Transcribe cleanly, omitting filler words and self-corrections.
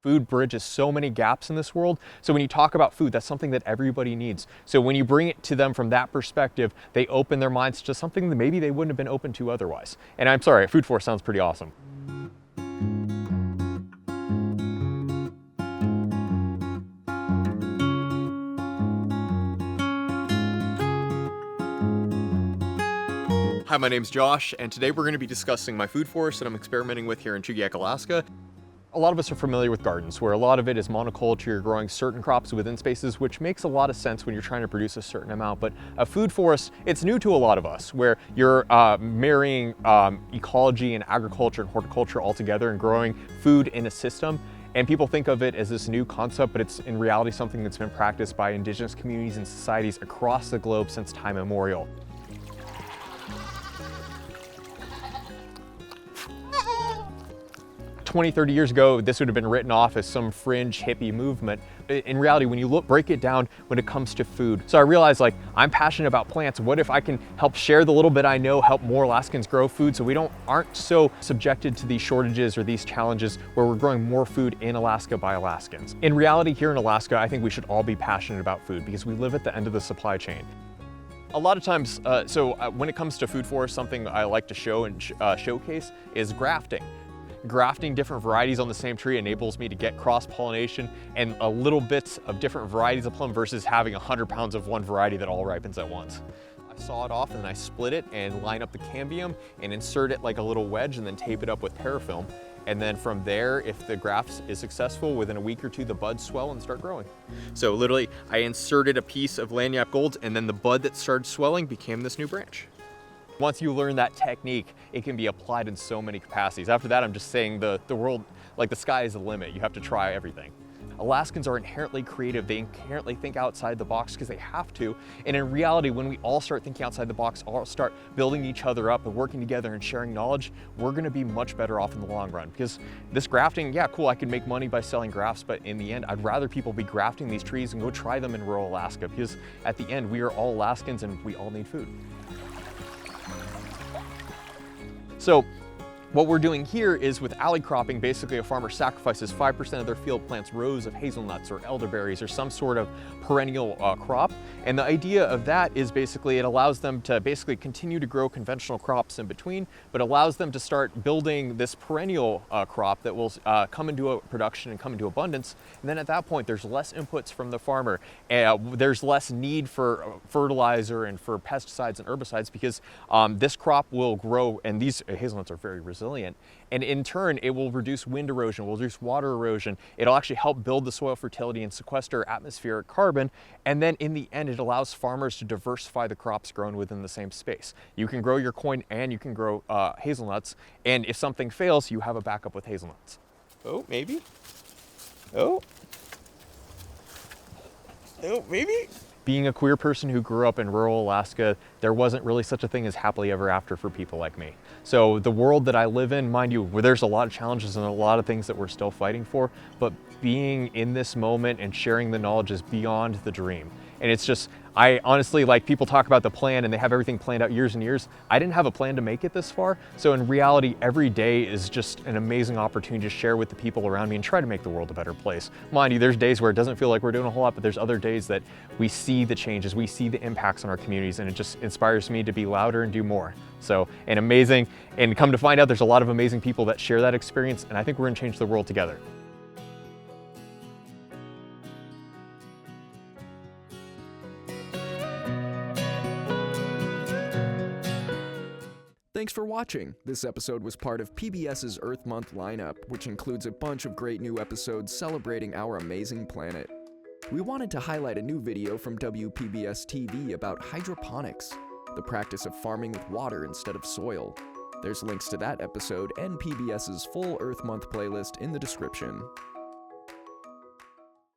Food bridges so many gaps in this world. So when you talk about food, that's something that everybody needs. So when you bring it to them from that perspective, they open their minds to something that maybe they wouldn't have been open to otherwise. And I'm sorry, Food Force sounds pretty awesome. Hi, my name's Josh, and today we're going to be discussing my food forest that I'm experimenting with here in Chugiak, Alaska. A lot of us are familiar with gardens, where a lot of it is monoculture, you're growing certain crops within spaces, which makes a lot of sense when you're trying to produce a certain amount. But a food forest, it's new to a lot of us, where you're marrying ecology and agriculture and horticulture all together and growing food in a system. And people think of it as this new concept, but it's in reality something that's been practiced by indigenous communities and societies across the globe since time immemorial. 20, 30 years ago, this would have been written off as some fringe hippie movement. In reality, when you break it down when it comes to food. So I realized, like, I'm passionate about plants. What if I can help share the little bit I know, help more Alaskans grow food so we aren't so subjected to these shortages or these challenges where we're growing more food in Alaska by Alaskans. In reality, here in Alaska, I think we should all be passionate about food because we live at the end of the supply chain. A lot of times, when it comes to food forests, something I like to show and showcase is grafting. Grafting different varieties on the same tree enables me to get cross-pollination and a little bits of different varieties of plum versus having 100 pounds of one variety that all ripens at once. I saw it off and then I split it and line up the cambium and insert it like a little wedge and then tape it up with parafilm. And then from there, if the graft is successful, within a week or two, the buds swell and start growing. So literally, I inserted a piece of lanyap gold and then the bud that started swelling became this new branch. Once you learn that technique, it can be applied in so many capacities. After that, I'm just saying the world, like the sky is the limit. You have to try everything. Alaskans are inherently creative. They inherently think outside the box because they have to. And in reality, when we all start thinking outside the box, all start building each other up and working together and sharing knowledge, we're gonna be much better off in the long run. Because this grafting, yeah, cool, I can make money by selling grafts, but in the end, I'd rather people be grafting these trees and go try them in rural Alaska because at the end, we are all Alaskans and we all need food. So what we're doing here is with alley cropping, basically a farmer sacrifices 5% of their field, plants rows of hazelnuts or elderberries or some sort of perennial crop. And the idea of that is basically it allows them to basically continue to grow conventional crops in between, but allows them to start building this perennial crop that will come into a production and come into abundance. And then at that point, there's less inputs from the farmer. There's less need for fertilizer and for pesticides and herbicides because this crop will grow, and these hazelnuts are very resilient. And in turn, it will reduce wind erosion, will reduce water erosion. It'll actually help build the soil fertility and sequester atmospheric carbon. And then in the end, it allows farmers to diversify the crops grown within the same space. You can grow your corn and you can grow hazelnuts. And if something fails, you have a backup with hazelnuts. Oh, maybe. Oh, maybe. Being a queer person who grew up in rural Alaska, there wasn't really such a thing as happily ever after for people like me. So the world that I live in, mind you, where there's a lot of challenges and a lot of things that we're still fighting for, but being in this moment and sharing the knowledge is beyond the dream. And it's just, I honestly, like, people talk about the plan and they have everything planned out years and years. I didn't have a plan to make it this far. So in reality, every day is just an amazing opportunity to share with the people around me and try to make the world a better place. Mind you, there's days where it doesn't feel like we're doing a whole lot, but there's other days that we see the changes, we see the impacts on our communities, and it just inspires me to be louder and do more. So, and amazing, and come to find out there's a lot of amazing people that share that experience, and I think we're gonna change the world together. Thanks for watching. This episode was part of PBS's Earth Month lineup, which includes a bunch of great new episodes celebrating our amazing planet. We wanted to highlight a new video from WPBS TV about hydroponics, the practice of farming with water instead of soil. There's links to that episode and PBS's full Earth Month playlist in the description.